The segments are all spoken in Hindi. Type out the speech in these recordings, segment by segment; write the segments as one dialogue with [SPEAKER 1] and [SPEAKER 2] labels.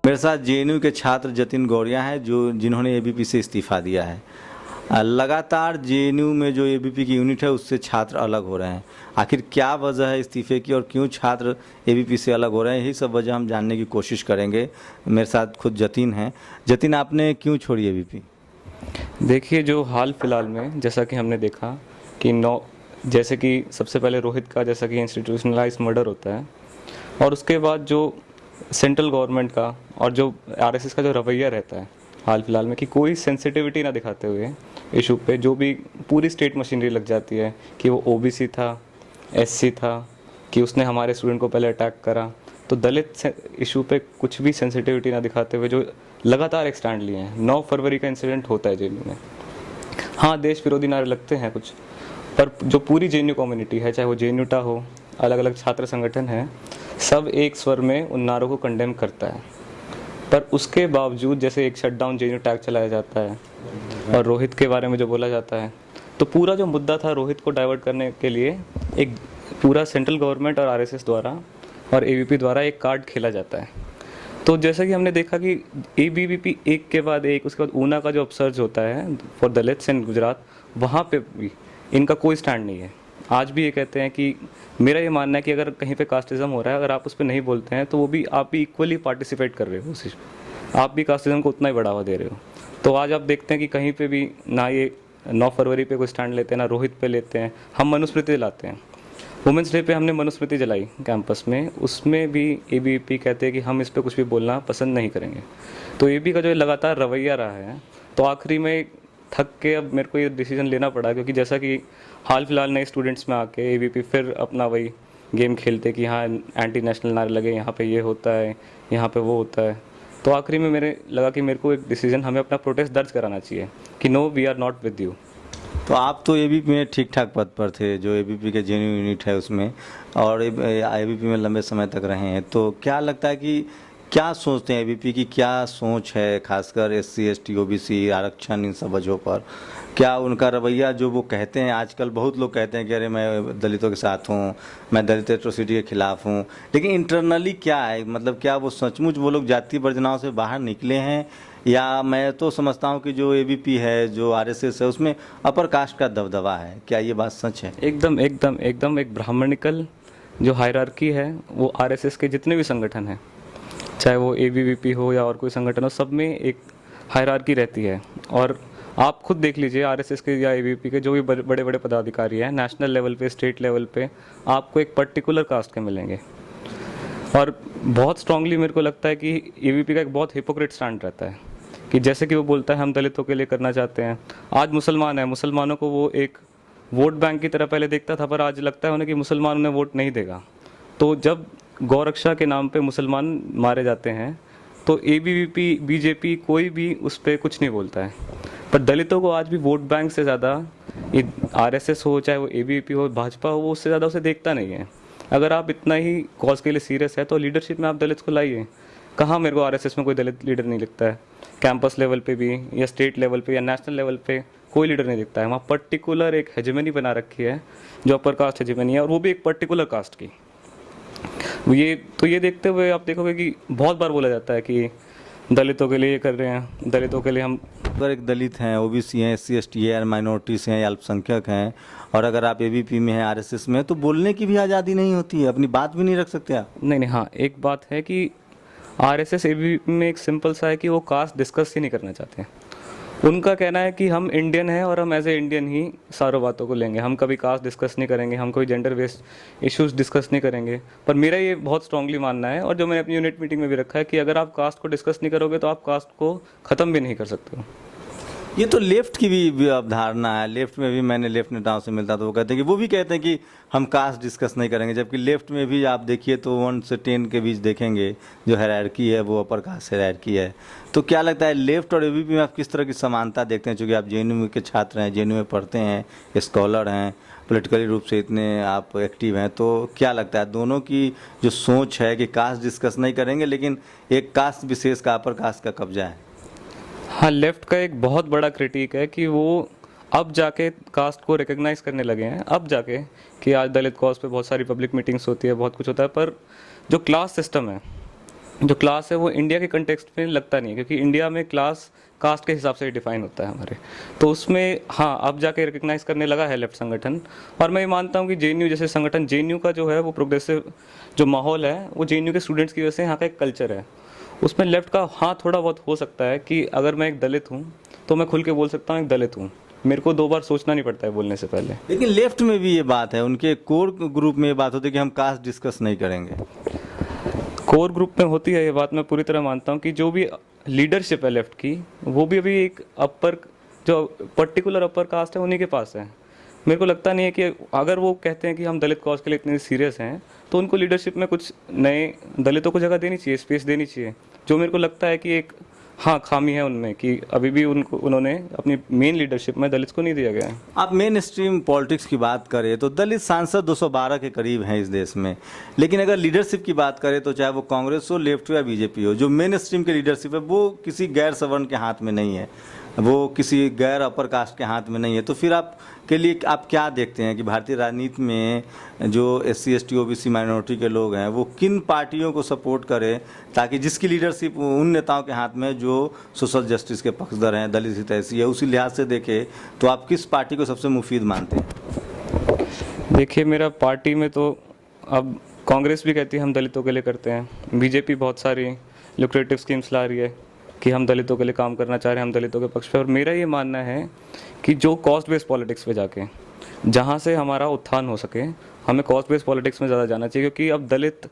[SPEAKER 1] मेरे साथ जेएनयू के छात्र जतिन गौड़िया हैं जिन्होंने एबीपी से इस्तीफ़ा दिया है। लगातार जेएनयू में जो एबीपी की यूनिट है उससे छात्र अलग हो रहे हैं। आखिर क्या वजह है इस्तीफे की और क्यों छात्र एबीपी से अलग हो रहे हैं, यही सब वजह हम जानने की कोशिश करेंगे। मेरे साथ खुद जतिन हैं। जतिन, आपने क्यों छोड़ी एबीपी?
[SPEAKER 2] देखिए, जो हाल फिलहाल में जैसा कि हमने देखा कि जैसे कि सबसे पहले रोहित का जैसा कि इंस्टीट्यूशनलाइज मर्डर होता है, और उसके बाद जो सेंट्रल गवर्नमेंट का और जो आरएसएस का जो रवैया रहता है हाल फिलहाल में कि कोई सेंसिटिविटी ना दिखाते हुए इशू पे जो भी पूरी स्टेट मशीनरी लग जाती है कि वो ओबीसी था, एससी था, कि उसने हमारे स्टूडेंट को पहले अटैक करा, तो दलित इशू पे कुछ भी सेंसिटिविटी ना दिखाते हुए जो लगातार एक स्टैंड लिए हैं। 9 फरवरी का इंसिडेंट होता है जेएनयू में। हाँ, देश विरोधी नारे लगते हैं कुछ, पर जो पूरी जेएनयू कम्युनिटी है, चाहे वो जेएनयूटा हो, अलग अलग छात्र संगठन हैं, सब एक स्वर में उन नारों को कंडेम करता है। पर उसके बावजूद जैसे एक शटडाउन जेएनयू टैग चलाया जाता है और रोहित के बारे में जो बोला जाता है, तो पूरा जो मुद्दा था रोहित को डाइवर्ट करने के लिए एक पूरा सेंट्रल गवर्नमेंट और आरएसएस द्वारा और एबीपी द्वारा एक कार्ड खेला जाता है। तो जैसा कि हमने देखा कि एबीवीपी एक के बाद एक, उसके बाद ऊना का जो अपसर्ज होता है फॉर दलित्स इन गुजरात, वहाँ पे भी इनका कोई स्टैंड नहीं है। आज भी ये कहते हैं कि मेरा ये मानना है कि अगर कहीं पे कास्टिज्म हो रहा है, अगर आप उस पर नहीं बोलते हैं तो वो भी आप भी इक्वली पार्टिसिपेट कर रहे हो उस चीज़ पे, आप भी कास्टिज्म को उतना ही बढ़ावा दे रहे हो। तो आज आप देखते हैं कि कहीं पे भी ना ये 9 फरवरी पे कोई स्टैंड लेते हैं, ना रोहित पे लेते हैं। हम मनुस्मृति लाते हैं, वुमेंस डे पे हमने मनुस्मृति जलाई कैंपस में, उसमें भी एबीवीपी कहते हैं कि हम इस पर कुछ भी बोलना पसंद नहीं करेंगे। तो एबी का जो लगातार रवैया रहा है, तो आखिरी में थक के अब मेरे को ये डिसीजन लेना पड़ा, क्योंकि जैसा कि हाल फिलहाल नए स्टूडेंट्स में आके एबीपी फिर अपना वही गेम खेलते कि हाँ एंटी नेशनल नारे लगे, यहाँ पे ये होता है, यहाँ पे वो होता है। तो आखिरी में मेरे लगा कि मेरे को एक डिसीजन, हमें अपना प्रोटेस्ट दर्ज कराना चाहिए कि no, we are not with you.
[SPEAKER 1] तो आप तो एबीपी में ठीक ठाक पद पर थे, जो एबीपी के जेएनयू यूनिट है उसमें, और एबीपी में लंबे समय तक रहे हैं। तो क्या लगता है कि क्या सोचते हैं एबीपी की, क्या सोच है खासकर एससी एसटी ओबीसी आरक्षण इन सब वजहों पर? क्या उनका रवैया जो वो कहते हैं, आजकल बहुत लोग कहते हैं कि अरे मैं दलितों के साथ हूँ, मैं दलित एट्रोसिटी के खिलाफ हूँ, लेकिन इंटरनली क्या है, मतलब क्या वो सचमुच वो लोग जातीय वर्जनाओं से बाहर निकले हैं? या मैं तो समझता हूँ कि जो एबीपी है, जो आरएसएस है, उसमें अपर कास्ट का दबदबा है। क्या ये बात सच है?
[SPEAKER 2] एकदम एकदम एकदम एक ब्राह्मणिकल जो हायरार्की है वो आरएसएस के जितने भी संगठन हैं, चाहे वो एबीवीपी हो या और कोई संगठन हो, सब में एक हायरार्की रहती है। और आप खुद देख लीजिए आरएसएस के या एबीवीपी के जो भी बड़े बड़े पदाधिकारी हैं, नेशनल लेवल पे, स्टेट लेवल पे, आपको एक पर्टिकुलर कास्ट के मिलेंगे। और बहुत स्ट्रांगली मेरे को लगता है कि एबीवीपी का एक बहुत हिपोक्रेट स्टैंड रहता है कि जैसे कि वो बोलता है हम दलितों के लिए करना चाहते हैं। आज मुसलमान है, मुसलमानों को वो एक वोट बैंक की तरह पहले देखता था, पर आज लगता है उन्हें कि मुसलमान उन्हें वोट नहीं देगा। तो जब गौरक्षा के नाम पे मुसलमान मारे जाते हैं तो एबीवीपी, बीजेपी, कोई भी उस पर कुछ नहीं बोलता है। पर दलितों को आज भी वोट बैंक से ज़्यादा, आरएसएस हो, चाहे वो एबीवीपी हो, भाजपा हो, वो उससे ज़्यादा उसे देखता नहीं है। अगर आप इतना ही कॉज के लिए सीरियस है तो लीडरशिप में आप दलित को लाइए। कहाँ मेरे को आरएसएस में कोई दलित लीडर नहीं दिखता है। कैंपस लेवल पे भी, या स्टेट लेवल पे, या नेशनल लेवल पे कोई लीडर नहीं दिखता है। वहाँ पर्टिकुलर एक हेजेमनी बना रखी है जो अपर कास्ट हेजेमनी है, और वो भी एक पर्टिकुलर कास्ट की। ये देखते हुए आप देखोगे कि बहुत बार बोला जाता है कि दलितों के लिए ये कर रहे हैं, दलितों के लिए हम।
[SPEAKER 1] अगर एक दलित हैं, ओबीसी हैं, एससी एसटी है, माइनॉरिटीज़ हैं, अल्पसंख्यक हैं, और अगर आप एबीपी में हैं, आरएसएस में हैं, तो बोलने की भी आज़ादी नहीं होती है, अपनी बात भी नहीं रख सकते आप?
[SPEAKER 2] नहीं, हाँ, एक बात है कि आरएसएस एबीवीपी में एक सिंपल सा है कि वो कास्ट डिस्कस ही नहीं करना चाहते हैं। उनका कहना है कि हम इंडियन हैं और हम एज ए इंडियन ही सारों बातों को लेंगे, हम कभी कास्ट डिस्कस नहीं करेंगे, हम कोई जेंडर बेस्ड इश्यूज डिस्कस नहीं करेंगे। पर मेरा ये बहुत स्ट्रांगली मानना है, और जो मैंने अपनी यूनिट मीटिंग में भी रखा है, कि अगर आप कास्ट को डिस्कस नहीं करोगे तो आप कास्ट को ख़त्म भी नहीं कर सकते हो।
[SPEAKER 1] ये तो लेफ्ट की भी अवधारणा है। लेफ्ट में भी मैंने लेफ्ट नेताओं से मिलता तो वो कहते हैं कि वो भी कहते हैं कि हम कास्ट डिस्कस नहीं करेंगे, जबकि लेफ्ट में भी आप देखिए तो 1 से 10 के बीच देखेंगे जो हायरार्की है वो अपर कास्ट हायरार्की है। तो क्या लगता है लेफ्ट और एबीपी में आप किस तरह की समानता देखते हैं? चूँकि आप जेएनयू के छात्र हैं, जेएनयू में पढ़ते हैं, स्कॉलर हैं, पॉलिटिकली रूप से इतने आप एक्टिव हैं, तो क्या लगता है दोनों की जो सोच है कि कास्ट डिस्कस नहीं करेंगे लेकिन एक कास्ट विशेष का, अपर कास्ट का कब्जा है?
[SPEAKER 2] हाँ, लेफ्ट का एक बहुत बड़ा क्रिटिक है कि वो अब जाके कास्ट को रिकग्नाइज करने लगे हैं, अब जाके, कि आज दलित कॉज पे बहुत सारी पब्लिक मीटिंग्स होती है, बहुत कुछ होता है, पर जो क्लास सिस्टम है जो क्लास है वो इंडिया के कंटेक्स्ट में लगता नहीं है, क्योंकि इंडिया में क्लास कास्ट के हिसाब से डिफाइन होता है हमारे। तो उसमें हाँ अब जाके रिकग्नाइज करने लगा है लेफ्ट संगठन। और मैं ये मानता हूँ कि जेएनयू जैसे संगठन, जेएनयू का जो है वो प्रोग्रेसिव जो माहौल है वो जेएनयू के स्टूडेंट्स की वजह से यहाँ का एक कल्चर है, उसमें लेफ्ट का हाँ थोड़ा बहुत हो सकता है कि अगर मैं एक दलित हूँ तो मैं खुल के बोल सकता हूँ एक दलित हूँ, मेरे को 2 बार सोचना नहीं पड़ता है बोलने से पहले।
[SPEAKER 1] लेकिन लेफ्ट में भी ये बात है, उनके कोर ग्रुप में ये बात होती है कि हम कास्ट डिस्कस नहीं करेंगे।
[SPEAKER 2] कोर ग्रुप में होती है ये बात, मैं पूरी तरह मानता हूँ कि जो भी लीडरशिप है लेफ्ट की वो भी अभी एक अपर, जो पर्टिकुलर अपर कास्ट है उन्हीं के पास है। मेरे को लगता नहीं है कि अगर वो कहते हैं कि हम दलित कॉज के लिए इतने सीरियस हैं तो उनको लीडरशिप में कुछ नए दलितों को जगह देनी चाहिए, स्पेस देनी चाहिए। जो मेरे को लगता है कि एक हाँ खामी है उनमें कि अभी भी उन्होंने अपनी मेन लीडरशिप में दलित को नहीं दिया गया है।
[SPEAKER 1] आप मेन स्ट्रीम पॉलिटिक्स की बात करें तो दलित सांसद 212 के करीब हैं इस देश में, लेकिन अगर लीडरशिप की बात करें तो चाहे वो कांग्रेस हो, लेफ्ट हो या बीजेपी हो, जो मेन स्ट्रीम की लीडरशिप है वो किसी गैर सवर्ण के हाथ में नहीं है, वो किसी गैर अपर कास्ट के हाथ में नहीं है। तो फिर आप के लिए आप क्या देखते हैं कि भारतीय राजनीति में जो SC ST OBC माइनॉरिटी के लोग हैं वो किन पार्टियों को सपोर्ट करें ताकि जिसकी लीडरशिप उन नेताओं के हाथ में जो सोशल जस्टिस के पक्षधर हैं, दलित हितैषी है, उसी लिहाज से देखें तो आप किस पार्टी को सबसे मुफीद मानते हैं?
[SPEAKER 2] देखिए मेरा पार्टी में तो अब कांग्रेस भी कहती है हम दलितों के लिए करते हैं, बीजेपी बहुत सारी लुक्रेटिव स्कीम्स ला रही है कि हम दलितों के लिए काम करना चाह रहे हैं, हम दलितों के पक्ष पे। और मेरा ये मानना है कि जो कॉस्ट बेस्ड पॉलिटिक्स पे जाके जहाँ से हमारा उत्थान हो सके, हमें कॉस्ट बेस्ड पॉलिटिक्स में ज़्यादा जाना चाहिए, क्योंकि अब दलित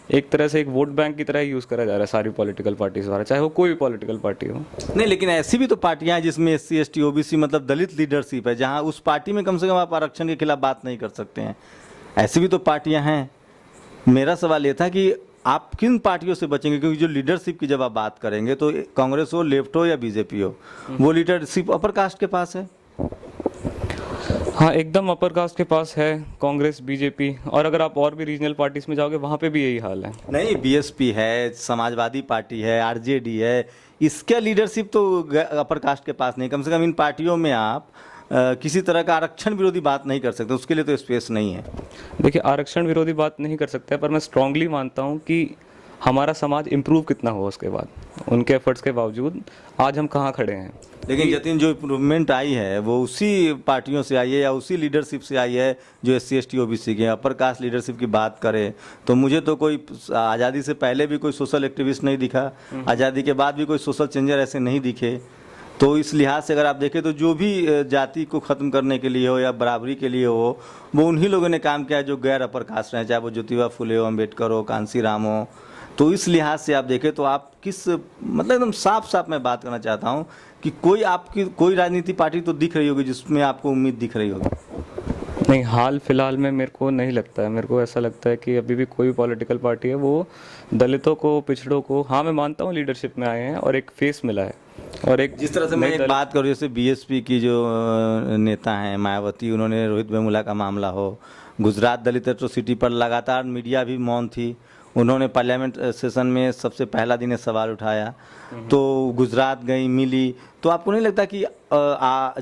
[SPEAKER 2] एक तरह से एक वोट बैंक की तरह यूज़ करा जा रहा है सारी पॉलिटिकल पार्टीज द्वारा, चाहे वो कोई भी पॉलिटिकल पार्टी हो।
[SPEAKER 1] नहीं, लेकिन ऐसी भी तो पार्टियां हैं जिसमें SC ST OBC मतलब दलित लीडरशिप है, जहां उस पार्टी में कम से कम आप आरक्षण के खिलाफ बात नहीं कर सकते हैं। ऐसी भी तो पार्टियां हैं। मेरा सवाल ये था कि आप किन पार्टियों से बचेंगे, क्योंकि जो लीडरशिप की जब आप बात करेंगे तो कांग्रेस हो, लेफ्ट हो या बीजेपी हो, वो लीडरशिप अपर कास्ट के पास है।
[SPEAKER 2] हाँ एकदम अपर कास्ट के पास है कांग्रेस, बीजेपी, और अगर आप और भी रीजनल पार्टीज में जाओगे वहाँ पे भी यही हाल है।
[SPEAKER 1] नहीं, BSP है, समाजवादी पार्टी है, RJD है, इसका लीडरशिप तो अपर कास्ट के पास नहीं। कम से कम इन पार्टियों में आप किसी तरह का आरक्षण विरोधी बात नहीं कर सकते, उसके लिए तो स्पेस नहीं है।
[SPEAKER 2] देखिए आरक्षण विरोधी बात नहीं कर सकते, पर मैं स्ट्रांगली मानता हूँ कि हमारा समाज इम्प्रूव कितना हुआ उसके बाद, उनके एफर्ट्स के बावजूद आज हम कहाँ खड़े हैं।
[SPEAKER 1] लेकिन जतिन, जो इम्प्रूवमेंट आई है वो उसी पार्टियों से आई है या उसी लीडरशिप से आई है जो SC ST OBC के। अपर कास्ट लीडरशिप की बात करें तो मुझे तो कोई आज़ादी से पहले भी कोई सोशल एक्टिविस्ट नहीं दिखा, आज़ादी के बाद भी कोई सोशल चेंजर ऐसे नहीं दिखे। तो इस लिहाज से अगर आप देखें तो जो भी जाति को ख़त्म करने के लिए हो या बराबरी के लिए हो, वो उन्हीं लोगों ने काम किया जो गैर अपर कास्ट हैं, चाहे वो ज्योतिबा फुले हो, अम्बेडकर हो, कांसी राम हो। तो इस लिहाज से आप देखें तो आप किस, मतलब एकदम साफ साफ मैं बात करना चाहता हूँ कि कोई आपकी कोई राजनीति पार्टी तो दिख रही होगी जिसमें आपको उम्मीद दिख रही होगी।
[SPEAKER 2] नहीं, हाल फिलहाल में मेरे को नहीं लगता है। मेरे को ऐसा लगता है कि अभी भी कोई भी पॉलिटिकल पार्टी है वो दलितों को, पिछड़ों को, हाँ मैं मानता हूँ लीडरशिप में आए हैं और एक फेस मिला है। और एक
[SPEAKER 1] जिस तरह से मैं एक बात करूँ, जैसे BSP की जो नेता हैं मायावती, उन्होंने रोहित वेमुला का मामला हो, गुजरात दलित एट्रोसिटी पर लगातार मीडिया भी मौन थी, उन्होंने पार्लियामेंट सेशन में सबसे पहला दिन सवाल उठाया, तो गुजरात गई, मिली। तो आपको नहीं लगता कि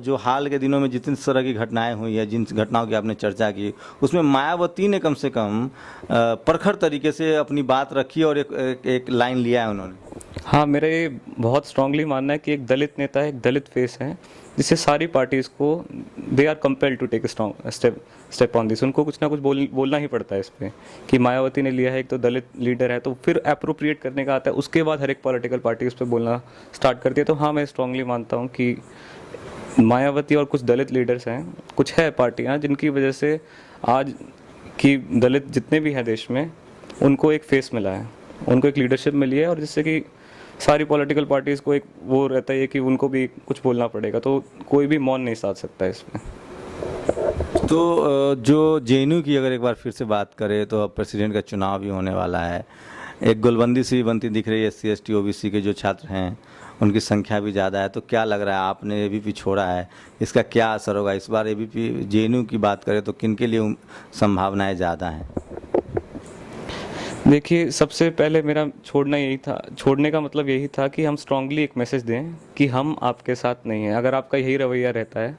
[SPEAKER 1] जो हाल के दिनों में जितनी तरह की घटनाएं हुई है, जिन घटनाओं की आपने चर्चा की, उसमें मायावती ने कम से कम प्रखर तरीके से अपनी बात रखी और एक लाइन लिया है उन्होंने।
[SPEAKER 2] हाँ, मेरा ये बहुत स्ट्रांगली मानना है कि एक दलित नेता है, एक दलित फेस है, जिससे सारी पार्टीज़ को they are compelled to take strong step on this. उनको कुछ ना कुछ बोलना ही पड़ता है इस पर कि मायावती ने लिया है, एक तो दलित लीडर है, तो फिर अप्रोप्रिएट करने का आता है, उसके बाद हर एक पॉलिटिकल पार्टी उस पर बोलना स्टार्ट करती है। तो हाँ, मैं स्ट्रांगली मानता हूँ कि मायावती और कुछ दलित लीडर्स हैं, कुछ है पार्टियाँ जिनकी वजह से आज की दलित जितने भी हैं देश में, उनको एक फेस मिला है, उनको एक लीडरशिप मिली है, और जिससे कि सारी पॉलिटिकल पार्टीज़ को एक वो रहता है कि उनको भी कुछ बोलना पड़ेगा, तो कोई भी मौन नहीं साध सकता है इसमें।
[SPEAKER 1] तो जो JNU की अगर एक बार फिर से बात करें तो अब प्रेसिडेंट का चुनाव भी होने वाला है, एक गोलबंदी सी भी बनती दिख रही है। SC ST OBC के जो छात्र हैं उनकी संख्या भी ज़्यादा है, तो क्या लग रहा है, आपने ABP छोड़ा है, इसका क्या असर होगा इस बार? ABP JNU की बात करें तो किन के लिए संभावनाएँ ज़्यादा हैं?
[SPEAKER 2] देखिए, सबसे पहले मेरा छोड़ने का मतलब यही था कि हम स्ट्रांगली एक मैसेज दें कि हम आपके साथ नहीं हैं। अगर आपका यही रवैया रहता है,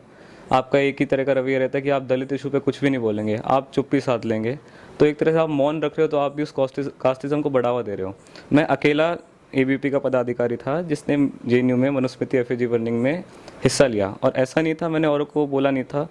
[SPEAKER 2] आपका एक ही तरह का रवैया रहता है कि आप दलित इशू पे कुछ भी नहीं बोलेंगे, आप चुप्पी साध लेंगे, तो एक तरह से आप मौन रख रहे हो तो आप भी उस कास्टिज्म को बढ़ावा दे रहे हो। मैं अकेला एबीपी का पदाधिकारी था जिसने जेएनयू में मनुस्मृति एफएजी बर्निंग में हिस्सा लिया, और ऐसा नहीं था मैंने औरों को बोला नहीं था,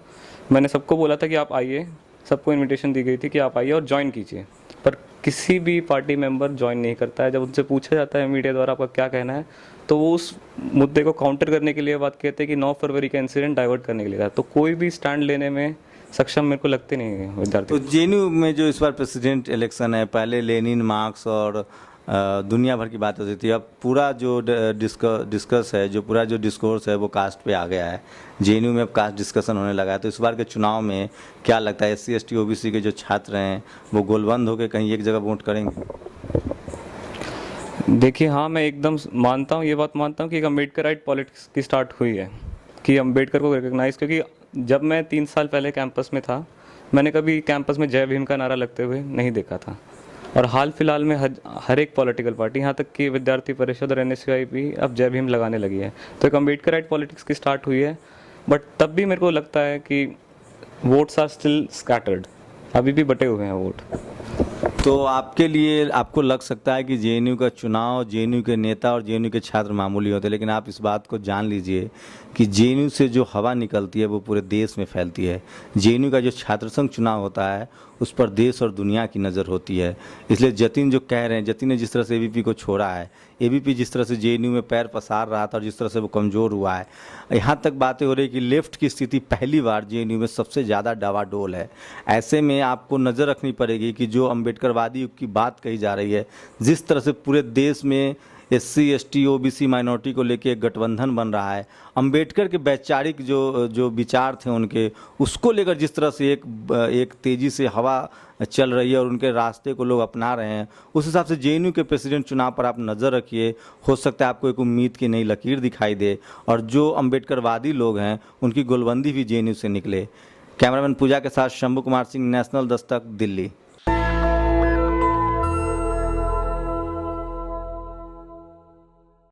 [SPEAKER 2] मैंने सबको बोला था कि आप आइए, सबको इनविटेशन दी गई थी कि आप आइए और ज्वाइन कीजिए। पर किसी भी पार्टी मेंबर ज्वाइन नहीं करता है। जब उनसे पूछा जाता है मीडिया द्वारा आपका क्या कहना है, तो वो उस मुद्दे को काउंटर करने के लिए बात कहते हैं कि 9 फरवरी का इंसिडेंट डाइवर्ट करने के लिए था। तो कोई भी स्टैंड लेने में सक्षम मेरे को लगते नहीं है विद्यार्थी।
[SPEAKER 1] तो जेएनयू में जो इस बार प्रेसिडेंट इलेक्शन है, पहले लेनिन, मार्क्स और दुनिया भर की बात होती थी, अब पूरा जो डिस्कस है, जो पूरा जो डिस्कोर्स है वो कास्ट पे आ गया है। जेएनयू में अब कास्ट डिस्कशन होने लगा है। तो इस बार के चुनाव में क्या लगता है, एससी एसटी ओबीसी के जो छात्र हैं वो गोलबंद होकर कहीं एक जगह वोट करेंगे?
[SPEAKER 2] देखिए हाँ, मैं एकदम मानता हूँ, ये बात मानता हूँ कि एक अम्बेडकराइट पॉलिटिक्स की स्टार्ट हुई है कि अम्बेडकर को रिकग्नाइज, क्योंकि जब मैं 3 साल पहले कैंपस में था मैंने कभी कैंपस में जय भीम का नारा लगते हुए नहीं देखा था। और हाल फिलहाल में हर एक पॉलिटिकल पार्टी, यहाँ तक कि विद्यार्थी परिषद और एनएसयूआई भी अब जय भीम लगाने लगी है। तो एक अम्बेडकराइट पॉलिटिक्स की स्टार्ट हुई है, बट तब भी मेरे को लगता है कि वोट्स आर स्टिल स्कैटर्ड, अभी भी बटे हुए हैं वोट।
[SPEAKER 1] तो आपके लिए, आपको लग सकता है कि जेएनयू का चुनाव, जेएनयू के नेता और जेएनयू के छात्र मामूली होते हैं, लेकिन आप इस बात को जान लीजिए कि जेएनयू से जो हवा निकलती है वो पूरे देश में फैलती है। जेएनयू का जो छात्र संघ चुनाव होता है उस पर देश और दुनिया की नज़र होती है। इसलिए जतिन जो कह रहे हैं, जतिन ने जिस तरह से एबीपी को छोड़ा है, एबीपी जिस तरह से जेएनयू में पैर पसार रहा था और जिस तरह से वो कमज़ोर हुआ है, यहाँ तक बातें हो रही कि लेफ्ट की स्थिति पहली बार जेएनयू में सबसे ज़्यादा डावाडोल है। ऐसे में आपको नज़र रखनी पड़ेगी कि जो अम्बेडकरवादी युग की बात कही जा रही है, जिस तरह से पूरे देश में एससी एसटी ओबीसी माइनॉरिटी को लेके एक गठबंधन बन रहा है, अंबेडकर के वैचारिक जो विचार थे उनके, उसको लेकर जिस तरह से एक तेज़ी से हवा चल रही है और उनके रास्ते को लोग अपना रहे हैं, उस हिसाब से जेएनयू के प्रेसिडेंट चुनाव पर आप नज़र रखिए। हो सकता है आपको एक उम्मीद की नई लकीर दिखाई दे और जो अंबेडकरवादी लोग हैं उनकी गोलबंदी भी जेएनयू से निकले। कैमरामैन पूजा के साथ शंभू कुमार सिंह, नेशनल दस्तक, दिल्ली।